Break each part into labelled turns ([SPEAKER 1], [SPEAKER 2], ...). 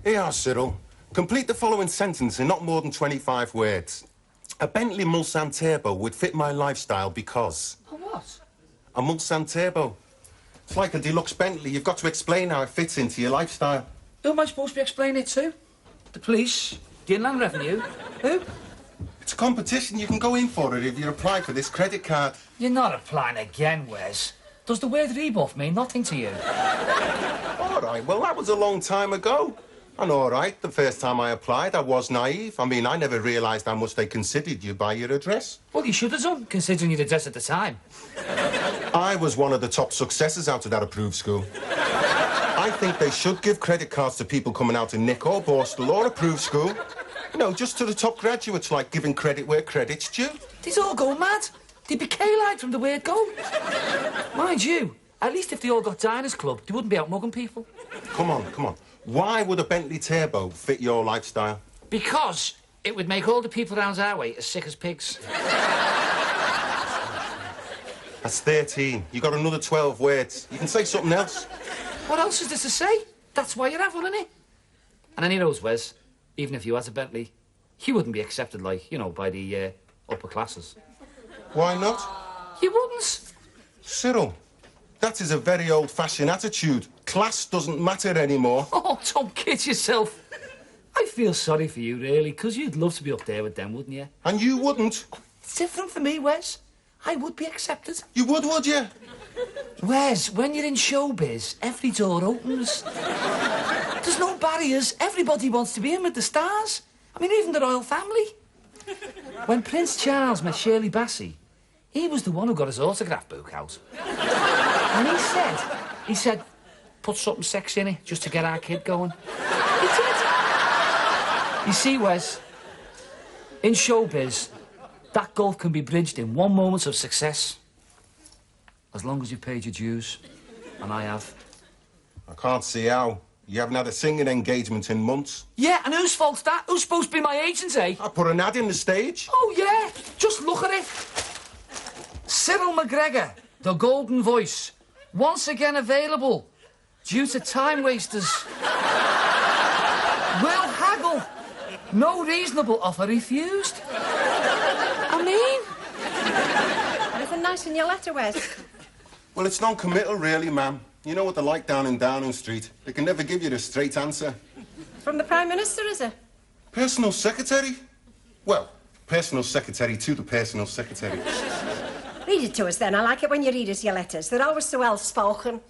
[SPEAKER 1] Here, Cyril. Complete the following sentence in not more than 25 words. A Bentley Mulsanne Turbo would fit my lifestyle because...
[SPEAKER 2] A what?
[SPEAKER 1] A Mulsanne Turbo. It's like a deluxe Bentley. You've got to explain how it fits into your lifestyle.
[SPEAKER 2] Who am I supposed to be explaining it to? The police? The Inland Revenue? Who?
[SPEAKER 1] It's a competition. You can go in for it if you apply for this credit card.
[SPEAKER 2] You're not applying again, Wes. Does the word rebuff mean nothing to you?
[SPEAKER 1] All right, well, that was a long time ago. And all right, the first time I applied, I was naive. I mean, I never realised how much they considered you by your address.
[SPEAKER 2] Well, you should have done, considering your address at the time.
[SPEAKER 1] I was one of the top successes out of that approved school. I think they should give credit cards to people coming out of Nick or Borstal or approved school. You know, just to the top graduates, like giving credit where credit's due.
[SPEAKER 2] They'd all go mad. They'd be K-lied from the word go. Mind you, at least if they all got Diners Club, they wouldn't be out mugging people.
[SPEAKER 1] Come on, come on. Why would a Bentley Turbo fit your lifestyle?
[SPEAKER 2] Because it would make all the people around our way as sick as pigs.
[SPEAKER 1] That's 13. You got another 12 words. You can say something else.
[SPEAKER 2] What else is there to say? That's why you're having it. And any knows, Wes, even if you had a Bentley, you wouldn't be accepted, like, you know, by the upper classes.
[SPEAKER 1] Why not?
[SPEAKER 2] You wouldn't.
[SPEAKER 1] Cyril, that is a very old-fashioned attitude. Class doesn't matter anymore.
[SPEAKER 2] Oh, don't kid yourself. I feel sorry for you, really, because you'd love to be up there with them, wouldn't you?
[SPEAKER 1] And you wouldn't.
[SPEAKER 2] It's different for me, Wes. I would be accepted.
[SPEAKER 1] You would you?
[SPEAKER 2] Wes, when you're in showbiz, every door opens. There's no barriers. Everybody wants to be in with the stars. I mean, even the royal family. When Prince Charles met Shirley Bassey, he was the one who got his autograph book out. And he said, put something sexy in it just to get our kid going. He did. You see, Wes, in showbiz, that gulf can be bridged in one moment of success. As long as you've paid your dues. And I have.
[SPEAKER 1] I can't see how. You haven't had a singing engagement in months.
[SPEAKER 2] Yeah, and whose fault's that? Who's supposed to be my agent, eh?
[SPEAKER 1] I put an ad in the stage.
[SPEAKER 2] Oh, yeah. Just look at it. Cyril McGregor, the golden voice, once again available due to time wasters. Will haggle. No reasonable offer refused. I mean...
[SPEAKER 3] Anything nice in your letter, Wes?
[SPEAKER 1] Well, it's non-committal, really, ma'am. You know what they're like down in Downing Street. They can never give you the straight answer.
[SPEAKER 3] From the Prime Minister, is it?
[SPEAKER 1] Personal secretary? Well, personal secretary to the personal secretary.
[SPEAKER 3] Read it to us, then. I like it when you read us your letters. They're always so well-spoken.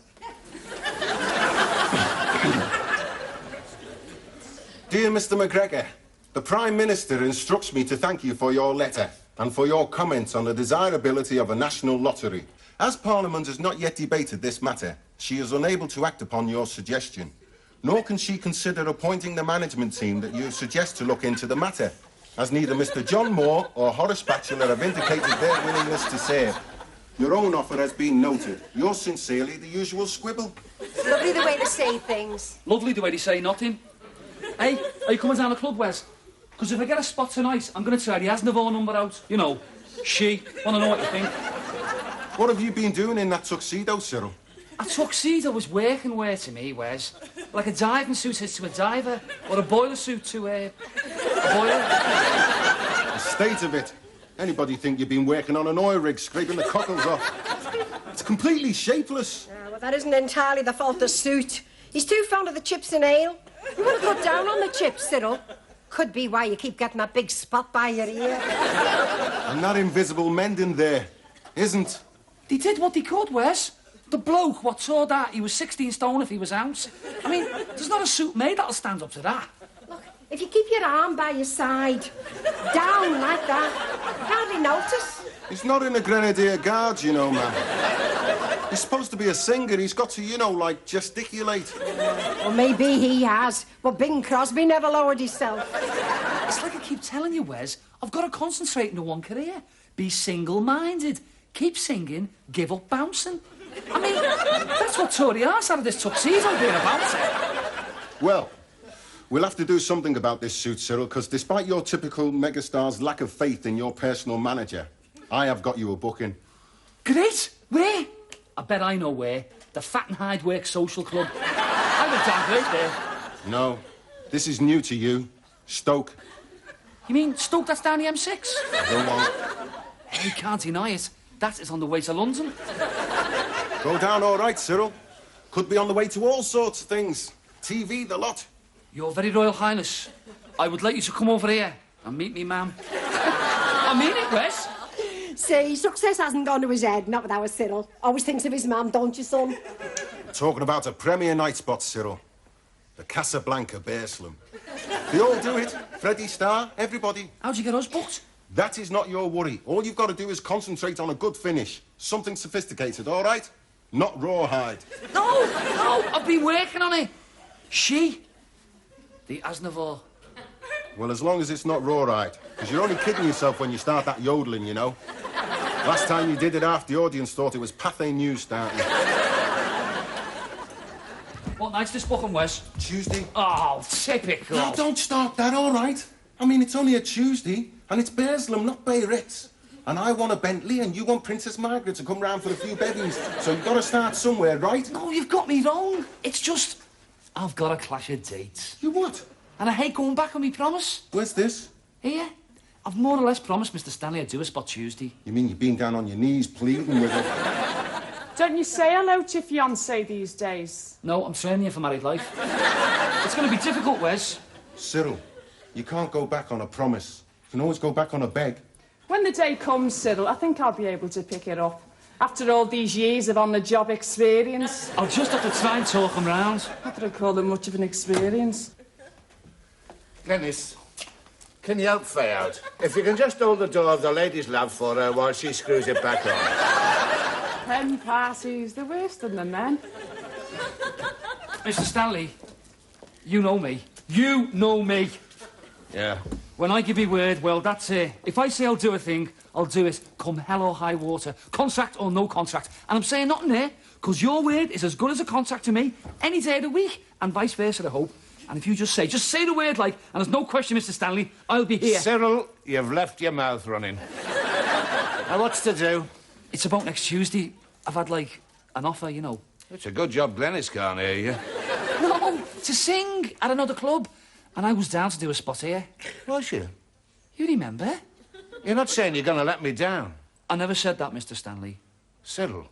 [SPEAKER 1] Dear Mr. McGregor, the Prime Minister instructs me to thank you for your letter and for your comments on the desirability of a national lottery. As Parliament has not yet debated this matter, she is unable to act upon your suggestion. Nor can she consider appointing the management team that you suggest to look into the matter, as neither Mr. John Moore or Horace Batchelor have indicated their willingness to serve. Your own offer has been noted. Yours sincerely, the usual squibble.
[SPEAKER 3] Lovely the way to say things.
[SPEAKER 2] Lovely the way to say nothing. Hey, are you coming down the club, Wes? Because if I get a spot tonight, I'm going to try the Asnavor number out. You know, she. Want to know what you think?
[SPEAKER 1] What have you been doing in that tuxedo, Cyril?
[SPEAKER 2] A tuxedo was working wear to me, Wes. Like a diving suit is to a diver, or a boiler suit to a boiler.
[SPEAKER 1] The state of it. Anybody think you've been working on an oil rig, scraping the cockles off? It's completely shapeless.
[SPEAKER 3] Well, that isn't entirely the fault of the suit. He's too fond of the chips and ale. You want to cut down on the chips, Cyril. Could be why you keep getting that big spot by your ear.
[SPEAKER 1] And that invisible mending there isn't.
[SPEAKER 2] They did what they could, Wes. The bloke what saw that, he was 16 stone if he was out. I mean, there's not a suit made that'll stand up to that.
[SPEAKER 3] Look, if you keep your arm by your side, down like that, you hardly notice.
[SPEAKER 1] He's not in the Grenadier Guards, you know, man. He's supposed to be a singer. He's got to, you know, like, gesticulate.
[SPEAKER 3] Well, maybe he has, but Bing Crosby never lowered himself.
[SPEAKER 2] It's like I keep telling you, Wes, I've got to concentrate on one career. Be single-minded. Keep singing, give up bouncing. I mean, that's what Tory arse out of this tuxedo being about it.
[SPEAKER 1] Well, we'll have to do something about this suit, Cyril, because despite your typical megastar's lack of faith in your personal manager, I have got you a booking.
[SPEAKER 2] Great. Where? I bet I know where. The Fat and Hide Work Social Club. I would down great there.
[SPEAKER 1] No. This is new to you. Stoke.
[SPEAKER 2] You mean Stoke, that's down the M6?
[SPEAKER 1] Go on.
[SPEAKER 2] You can't deny it. That is on the way to London.
[SPEAKER 1] Go down all right, Cyril. Could be on the way to all sorts of things. TV, the lot.
[SPEAKER 2] Your very Royal Highness, I would like you to come over here and meet me, ma'am. I mean it, Wes.
[SPEAKER 3] See, success hasn't gone to his head, not with our Cyril. Always thinks of his mum, don't you, son?
[SPEAKER 1] Talking about a premier night spot, Cyril. The Casablanca Bearslam. They all do it. Freddie Starr, everybody.
[SPEAKER 2] How'd you get us booked?
[SPEAKER 1] That is not your worry. All you've got to do is concentrate on a good finish. Something sophisticated, all right? Not rawhide.
[SPEAKER 2] No, I've been working on it. She, the Asnavor.
[SPEAKER 1] Well, as long as it's not rawhide. Because you're only kidding yourself when you start that yodeling, you know. Last time you did it, half the audience thought it was Pathé News starting.
[SPEAKER 2] What night's this booking, Wes?
[SPEAKER 1] Tuesday.
[SPEAKER 2] Oh, typical.
[SPEAKER 1] No, don't start that, all right? I mean, it's only a Tuesday, and it's Bearslam, not Biarritz. And I want a Bentley, and you want Princess Margaret to come round for a few bevies. So you've got to start somewhere, right?
[SPEAKER 2] No, you've got me wrong. It's just, I've got a clash of dates.
[SPEAKER 1] You what?
[SPEAKER 2] And I hate going back on me promise.
[SPEAKER 1] Where's this?
[SPEAKER 2] Here. I've more or less promised Mr. Stanley I'd do a spot Tuesday.
[SPEAKER 1] You mean you've been down on your knees pleading with her?
[SPEAKER 4] Don't you say hello to your fiancé these days?
[SPEAKER 2] No, I'm training you for married life. It's going to be difficult, Wes.
[SPEAKER 1] Cyril, you can't go back on a promise. You can always go back on a beg.
[SPEAKER 4] When the day comes, Cyril, I think I'll be able to pick it up. After all these years of on-the-job experience.
[SPEAKER 2] I'll just have to try and talk him round.
[SPEAKER 4] Not that I call it much of an experience.
[SPEAKER 5] Dennis, can you help Faye out? If you can just hold the door of the ladies' lab for her while she screws it back on.
[SPEAKER 4] Hen parties, they're worse than the men.
[SPEAKER 2] Mr. Stanley, you know me. You know me.
[SPEAKER 5] Yeah.
[SPEAKER 2] When I give you word, well, that's it. If I say I'll do a thing, I'll do it, come hell or high water. Contract or no contract. And I'm saying nothing there, because your word is as good as a contract to me any day of the week, and vice versa, I hope. And if you just say the word, like, and there's no question, Mr. Stanley, I'll be here.
[SPEAKER 5] Cyril, you've left your mouth running. Now, what's to do?
[SPEAKER 2] It's about next Tuesday. I've had, like, an offer, you know.
[SPEAKER 5] It's a good job Glennis can't hear you.
[SPEAKER 2] No, to sing at another club. And I was down to do a spot here.
[SPEAKER 5] Was you?
[SPEAKER 2] You remember?
[SPEAKER 5] You're not saying you're going to let me down?
[SPEAKER 2] I never said that, Mr. Stanley.
[SPEAKER 5] Cyril,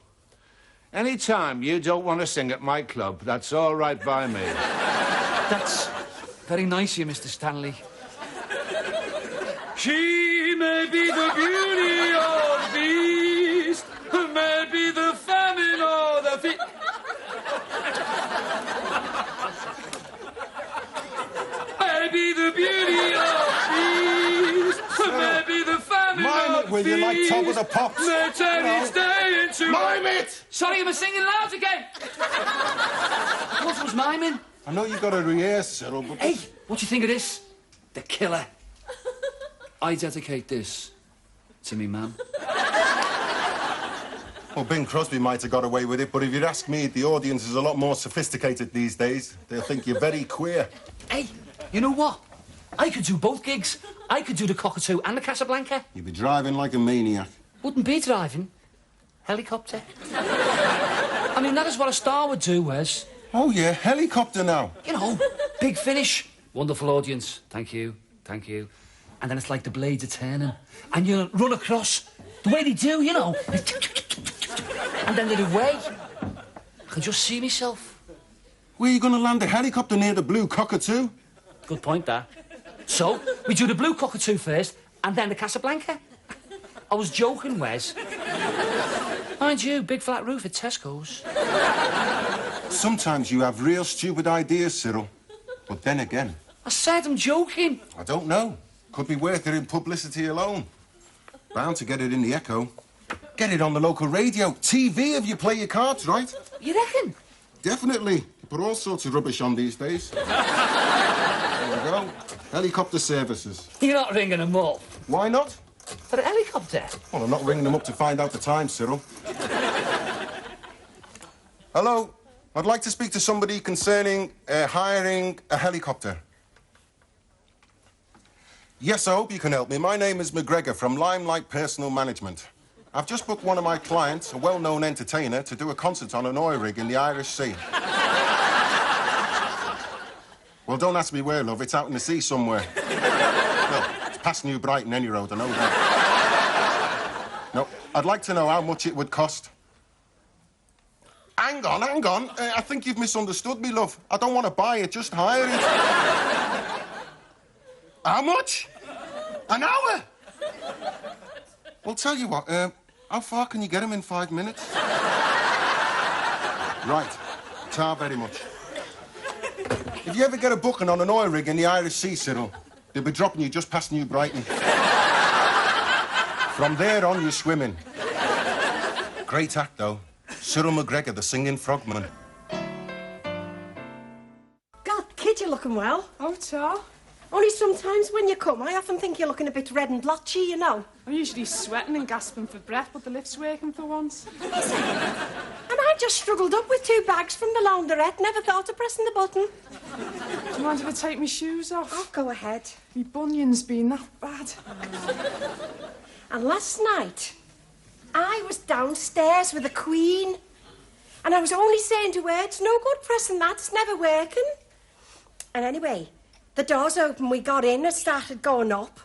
[SPEAKER 5] any time you don't want to sing at my club, that's all right by me.
[SPEAKER 2] That's very nice of you, Mr. Stanley. She may be the beauty or the beast, may be the famine or the feast. May be the beauty or the beast, may be the famine or the
[SPEAKER 1] Will
[SPEAKER 2] feast.
[SPEAKER 1] you like Top of the Pops?
[SPEAKER 2] May turn its day into...
[SPEAKER 1] Mime it!
[SPEAKER 2] Sorry, am I singing loud again? What was miming?
[SPEAKER 1] I know you've got to rehearse, Cyril, but...
[SPEAKER 2] Hey, what do you think of this? The Killer. I dedicate this to me, ma'am.
[SPEAKER 1] Well, Bing Crosby might have got away with it, but if you'd ask me, the audience is a lot more sophisticated these days. They'll think you're very queer.
[SPEAKER 2] Hey, you know what? I could do both gigs. I could do the Cockatoo and the Casablanca.
[SPEAKER 1] You'd be driving like a maniac.
[SPEAKER 2] Wouldn't be driving. Helicopter. I mean, that is what a star would do, Wes.
[SPEAKER 1] Oh, yeah, helicopter now.
[SPEAKER 2] You know, big finish. Wonderful audience. Thank you. Thank you. And then it's like the blades are turning. And you run across the way they do, you know. And then they're away. I can just see myself.
[SPEAKER 1] Where are you going to land a helicopter near the Blue Cockatoo?
[SPEAKER 2] Good point, that. So, we do the Blue Cockatoo first, and then the Casablanca. I was joking, Wes. Mind you, big flat roof at Tesco's.
[SPEAKER 1] Sometimes you have real stupid ideas, Cyril. But then again...
[SPEAKER 2] I said I'm joking.
[SPEAKER 1] I don't know. Could be worth it in publicity alone. Bound to get it in the Echo. Get it on the local radio. TV if you play your cards right.
[SPEAKER 2] You reckon?
[SPEAKER 1] Definitely. You put all sorts of rubbish on these days. There we go. Helicopter services.
[SPEAKER 2] You're not ringing them up.
[SPEAKER 1] Why not?
[SPEAKER 2] For a helicopter?
[SPEAKER 1] Well, I'm not ringing them up to find out the time, Cyril. Hello. I'd like to speak to somebody concerning hiring a helicopter. Yes, I hope you can help me. My name is McGregor from Limelight Personal Management. I've just booked one of my clients, a well-known entertainer, to do a concert on an oil rig in the Irish Sea. Well, don't ask me where, love. It's out in the sea somewhere. Well, it's past New Brighton, any road, I know that. No, I'd like to know how much it would cost. Hang on. I think you've misunderstood me, love. I don't want to buy it, just hire it. How much? An hour? Well, tell you what, how far can you get him in 5 minutes? Right. Ta very much. If you ever get a booking on an oil rig in the Irish Sea, Cyril, they'll be dropping you just past New Brighton. From there on, you're swimming. Great act, though. Cyril McGregor, the singing frogman.
[SPEAKER 3] God, kid, you're looking well.
[SPEAKER 4] Oh, Ta.
[SPEAKER 3] Only sometimes when you come, I often think you're looking a bit red and blotchy, you know.
[SPEAKER 4] I'm usually sweating and gasping for breath, but the lift's working for once.
[SPEAKER 3] And I just struggled up with 2 bags from the launderette, never thought of pressing the button.
[SPEAKER 4] Do you mind if I take my shoes off?
[SPEAKER 3] Oh, go ahead.
[SPEAKER 4] My bunion's been that bad.
[SPEAKER 3] And last night, I was downstairs with the Queen, and I was only saying to her, it's no good pressing that, it's never working. And anyway, the doors open, we got in, and started going up.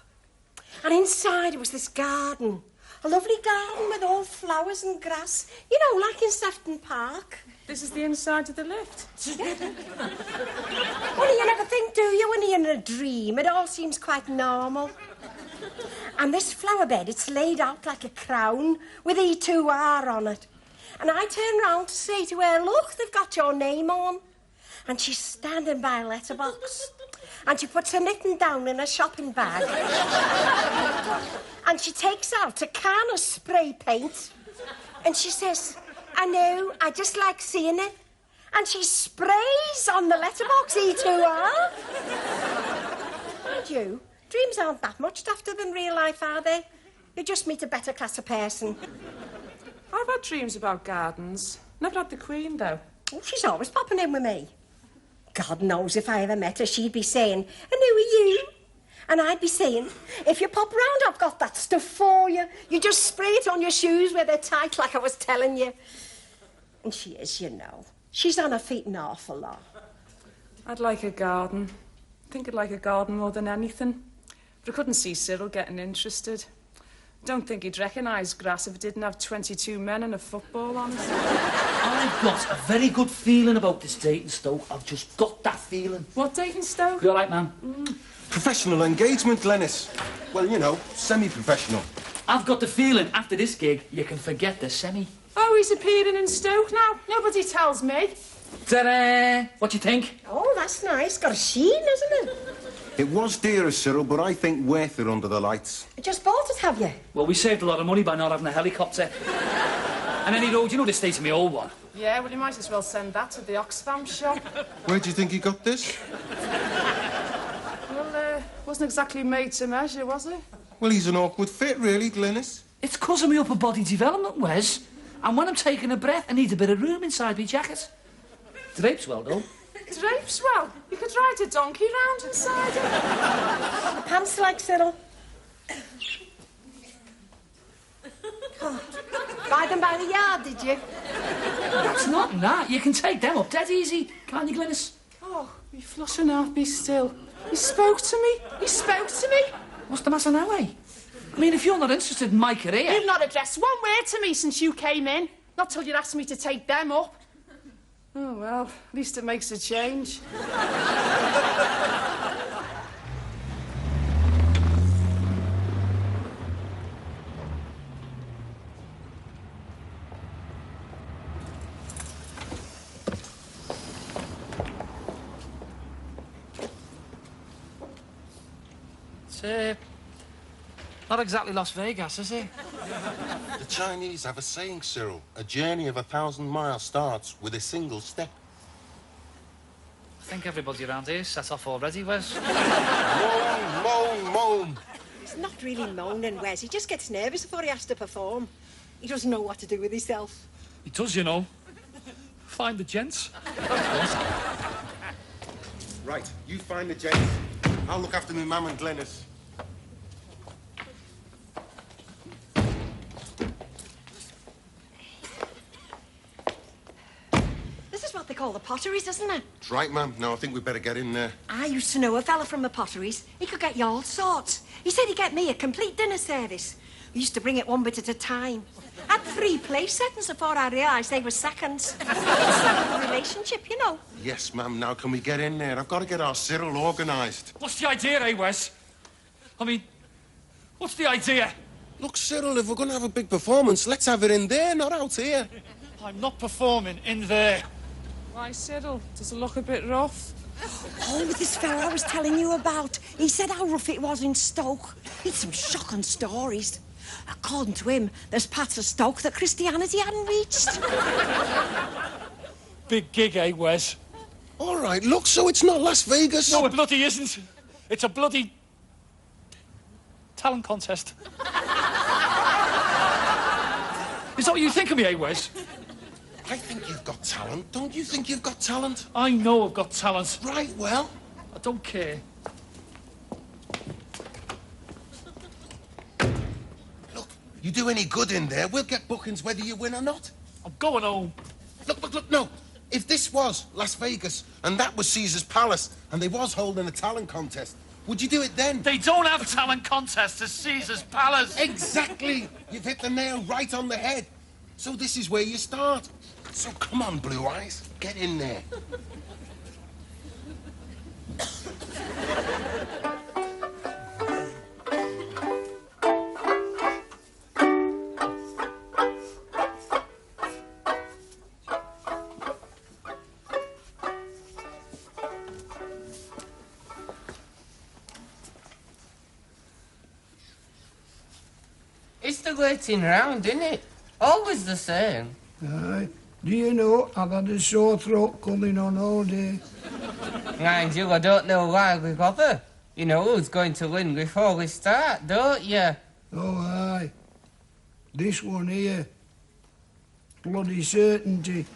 [SPEAKER 3] And inside, it was this garden. A lovely garden with all flowers and grass. You know, like in Sefton Park.
[SPEAKER 4] This is the inside of the lift.
[SPEAKER 3] Only you never think, do you, when you're in a dream? It all seems quite normal. And this flower bed, it's laid out like a crown with E2R on it. And I turn round to say to her, look, they've got your name on. And she's standing by a letterbox. And she puts her knitting down in a shopping bag. And she takes out a can of spray paint. And she says, I know, I just like seeing it. And she sprays on the letterbox E2R. And you, dreams aren't that much softer than real life, are they? You just meet a better class of person.
[SPEAKER 4] I've had dreams about gardens. Never had the Queen, though.
[SPEAKER 3] Oh, she's always popping in with me. God knows if I ever met her, she'd be saying, and who are you? And I'd be saying, if you pop round, I've got that stuff for you. You just spray it on your shoes where they're tight, like I was telling you. And she is, you know. She's on her feet an awful lot.
[SPEAKER 4] I'd like a garden. I think I'd like a garden more than anything. But I couldn't see Cyril getting interested. Don't think he'd recognise grass if it didn't have 22 men and a football on it.
[SPEAKER 2] I've got a very good feeling about this date in Stoke. I've just got that feeling.
[SPEAKER 4] What date in Stoke?
[SPEAKER 2] You all right, man?
[SPEAKER 1] Professional engagement, Glennis. Well, you know, semi-professional.
[SPEAKER 2] I've got the feeling after this gig, you can forget the semi.
[SPEAKER 4] Oh, he's appearing in Stoke now. Nobody tells me.
[SPEAKER 2] Ta-da! What do you think?
[SPEAKER 3] Oh, that's nice. Got a sheen, hasn't it?
[SPEAKER 1] It was dearer, Cyril, but I think worth it under the lights.
[SPEAKER 3] You just bought it, have you?
[SPEAKER 2] Well, we saved a lot of money by not having a helicopter. And any road, you know the state of my old one.
[SPEAKER 4] Yeah, well, you might as well send that to the Oxfam shop.
[SPEAKER 1] Where do you think you got this?
[SPEAKER 4] Well, wasn't exactly made to measure, was it?
[SPEAKER 1] Well, he's an awkward fit, really, Glennis.
[SPEAKER 2] It's 'cause of my upper body development, Wes. And when I'm taking a breath, I need a bit of room inside my jacket. Drapes well, though.
[SPEAKER 4] Drapes well. You could ride a donkey round inside it.
[SPEAKER 3] The pants like Cyril. Oh, buy them by the yard, did you?
[SPEAKER 2] That's not that. You can take them up dead easy. Can't you, Glennis?
[SPEAKER 4] Oh, be flushing out, be still. He spoke to me. He spoke to me.
[SPEAKER 2] What's the matter now, eh? I mean, if you're not interested in my career...
[SPEAKER 4] You've not addressed one word to me since you came in. Not till you asked me to take them up. Oh, well, at least it makes a change.
[SPEAKER 2] It's, not exactly Las Vegas, is it?
[SPEAKER 1] The Chinese have a saying, Cyril. A journey of 1,000 miles starts with a single step.
[SPEAKER 2] I think everybody around here set off already, Wes.
[SPEAKER 1] Moan, moan, moan.
[SPEAKER 3] He's not really moaning, Wes. He just gets nervous before he has to perform. He doesn't know what to do with himself.
[SPEAKER 2] He does, you know. Find the gents.
[SPEAKER 1] Right, you find the gents. I'll look after my mum and Glennis.
[SPEAKER 3] This is what they called the Potteries, isn't it?
[SPEAKER 1] That's right, ma'am. Now, I think we'd better get in there.
[SPEAKER 3] I used to know a fella from the Potteries. He could get you all sorts. He said he'd get me a complete dinner service. We used to bring it one bit at a time. I had 3 place settings before I realised they were seconds. It's like a relationship, you know.
[SPEAKER 1] Yes, ma'am. Now, can we get in there? I've got to get our Cyril organised.
[SPEAKER 6] What's the idea, eh, Wes? I mean, what's the idea?
[SPEAKER 1] Look, Cyril, if we're going to have a big performance, let's have it in there, not out here.
[SPEAKER 6] I'm not performing in there.
[SPEAKER 4] Why, Cyril? Does it look a bit rough?
[SPEAKER 3] Oh, this fella I was telling you about. He said how rough it was in Stoke. He'd some shocking stories. According to him, there's parts of Stoke that Christianity hadn't reached.
[SPEAKER 6] Big gig, eh, Wes?
[SPEAKER 1] All right, look, so it's not Las Vegas?
[SPEAKER 6] No, it bloody isn't. It's a bloody talent contest. Is that what you think of me, eh, Wes?
[SPEAKER 1] I think you've got talent. Don't you think you've got talent?
[SPEAKER 6] I know I've got talent.
[SPEAKER 1] Right, well.
[SPEAKER 6] I don't care.
[SPEAKER 1] Look, you do any good in there, we'll get bookings whether you win or not.
[SPEAKER 6] I'm going home.
[SPEAKER 1] Look, no. If this was Las Vegas and that was Caesar's Palace and they was holding a talent contest, would you do it then?
[SPEAKER 6] They don't have talent contests at Caesar's Palace.
[SPEAKER 1] Exactly. You've hit the nail right on the head. So this is where you start. So come on, Blue Eyes, get in there.
[SPEAKER 7] It's the waiting round, isn't it? Always the same.
[SPEAKER 8] Aye. Do you know, I've had a sore throat coming on all day.
[SPEAKER 7] Mind you, I don't know why we bother. You know who's going to win before we start, don't you?
[SPEAKER 8] Oh, aye. This one here. Bloody certainty.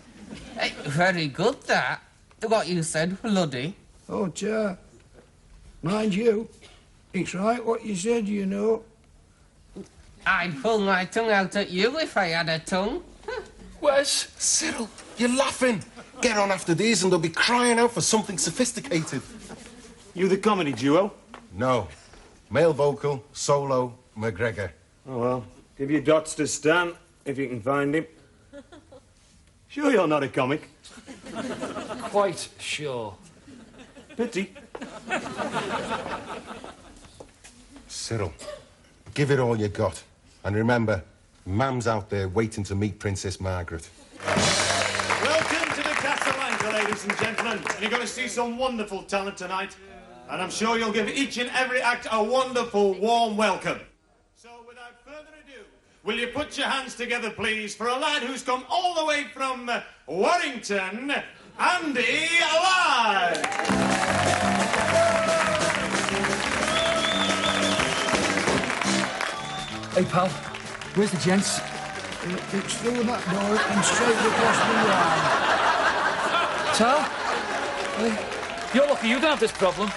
[SPEAKER 7] Hey, very good, that. What you said, bloody.
[SPEAKER 8] Oh, cha. Mind you, it's right what you said, you know.
[SPEAKER 7] I'd pull my tongue out at you if I had a tongue.
[SPEAKER 6] Wes?
[SPEAKER 1] Cyril, you're laughing. Get on after these and they'll be crying out for something sophisticated.
[SPEAKER 9] You the comedy duo?
[SPEAKER 1] No. Male vocal, solo, McGregor.
[SPEAKER 9] Oh, well, give your dots to Stan, if you can find him. Sure you're not a comic?
[SPEAKER 6] Quite sure.
[SPEAKER 9] Pity.
[SPEAKER 1] Cyril, give it all you got. And remember, Mam's out there waiting to meet Princess Margaret.
[SPEAKER 9] Welcome to the Casablanca, ladies and gentlemen. You're going to see some wonderful talent tonight. And I'm sure you'll give each and every act a wonderful, warm welcome. So, without further ado, will you put your hands together, please, for a lad who's come all the way from Warrington, Andy Alive!
[SPEAKER 2] Hey, pal, where's the gents?
[SPEAKER 8] It's through that door and straight across the yard.
[SPEAKER 2] Tal?
[SPEAKER 6] You're lucky you don't have this problem.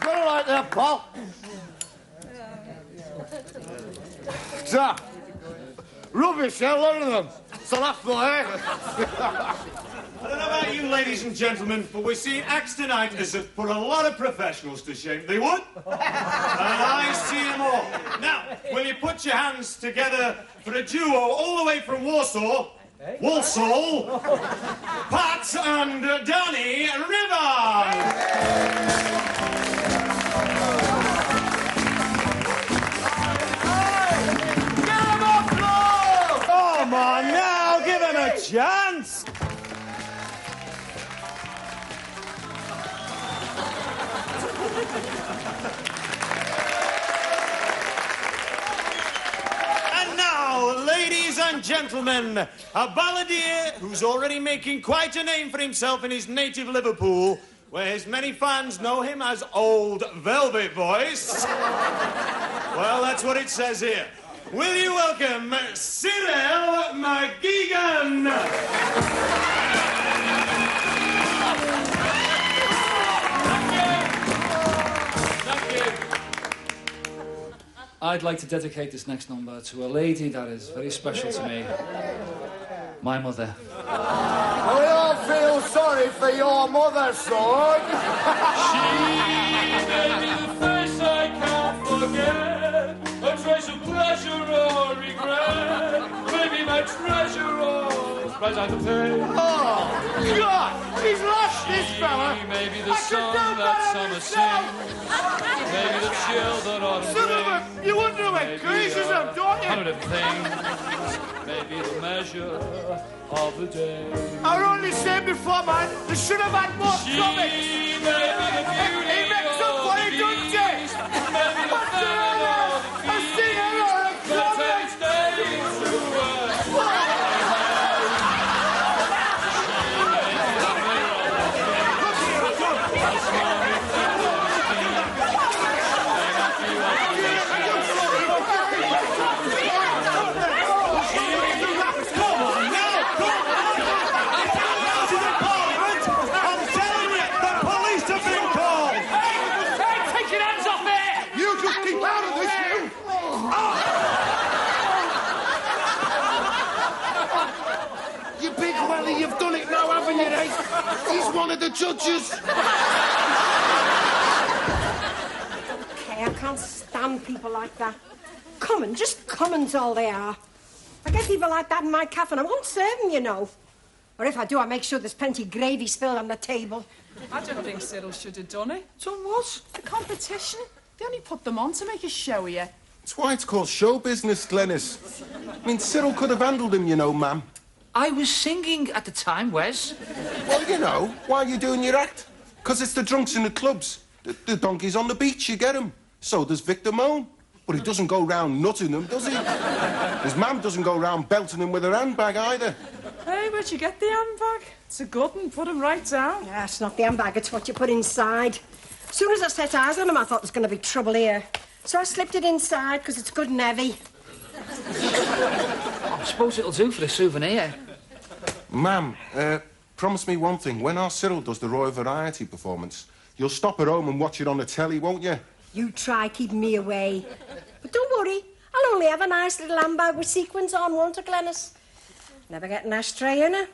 [SPEAKER 5] Got it right there, Paul. Sir, rubbish, a lot of them. So that's the way.
[SPEAKER 9] I don't know about you, ladies and gentlemen, but we're seeing acts tonight as have put a lot of professionals to shame. They would? And I see them all. Now, will you put your hands together for a duo all the way from Warsaw, Walsall, Pat and Danny Rivers? Give them applause! Come on now, give them a chance! And now, ladies and gentlemen, a balladeer who's already making quite a name for himself in his native Liverpool, where his many fans know him as Old Velvet Voice. Well, that's what it says here. Will you welcome Cyril McGregor?
[SPEAKER 6] I'd like to dedicate this next number to a lady that is very special to me. My mother.
[SPEAKER 5] We all feel sorry for your mother, son.
[SPEAKER 6] She made me the face I can't forget. A trace of pleasure or regret. Maybe my treasure or price I can pay.
[SPEAKER 5] Oh, God! He's lost this fella.
[SPEAKER 6] She may be the sun that summer sings. Maybe the chill that autumn brings.
[SPEAKER 5] You wonder where greases them, don't you?
[SPEAKER 6] 100 things. Maybe the measure of the day.
[SPEAKER 5] I only said before, man, they should have had more
[SPEAKER 6] She
[SPEAKER 5] comics.
[SPEAKER 6] may be the beauty
[SPEAKER 5] He makes up
[SPEAKER 6] of
[SPEAKER 5] what
[SPEAKER 6] the
[SPEAKER 5] he doesn't
[SPEAKER 6] beast.
[SPEAKER 5] say.
[SPEAKER 6] Maybe the feather of the
[SPEAKER 5] I see a lot of
[SPEAKER 6] that
[SPEAKER 5] comics.
[SPEAKER 6] takes days to work.
[SPEAKER 5] You've done it now, haven't you, Ace? He's one of the judges.
[SPEAKER 3] Okay, I can't stand people like that. Common, just common's all they are. I get people like that in my cafe and I won't serve them, you know. Or if I do, I make sure there's plenty of gravy spilled on the table.
[SPEAKER 4] I don't think Cyril should have done it.
[SPEAKER 2] Done what?
[SPEAKER 4] The competition. They only put them on to make a show of you.
[SPEAKER 1] That's why it's called show business, Glenys. I mean, Cyril could have handled him, you know, ma'am.
[SPEAKER 2] I was singing at the time, Wes.
[SPEAKER 1] Well, you know, while you're doing your act. 'Cause it's the drunks in the clubs. The donkeys on the beach, you get 'em. So does Victor Moan. But he doesn't go round nutting them, does he? His mum doesn't go round belting them with her handbag either.
[SPEAKER 4] Hey, where'd you get the handbag? It's a good one. Put them right down.
[SPEAKER 3] Yeah, it's not the handbag, it's what you put inside. As soon as I set eyes on him, I thought there was going to be trouble here. So I slipped it inside because it's good and heavy.
[SPEAKER 2] I suppose it'll do for a souvenir.
[SPEAKER 1] Ma'am, promise me one thing. When our Cyril does the Royal Variety performance, you'll stop at home and watch it on the telly, won't you?
[SPEAKER 3] You try keeping me away. But don't worry, I'll only have a nice little handbag with sequins on, won't I, Glenys? Never get an ashtray in her.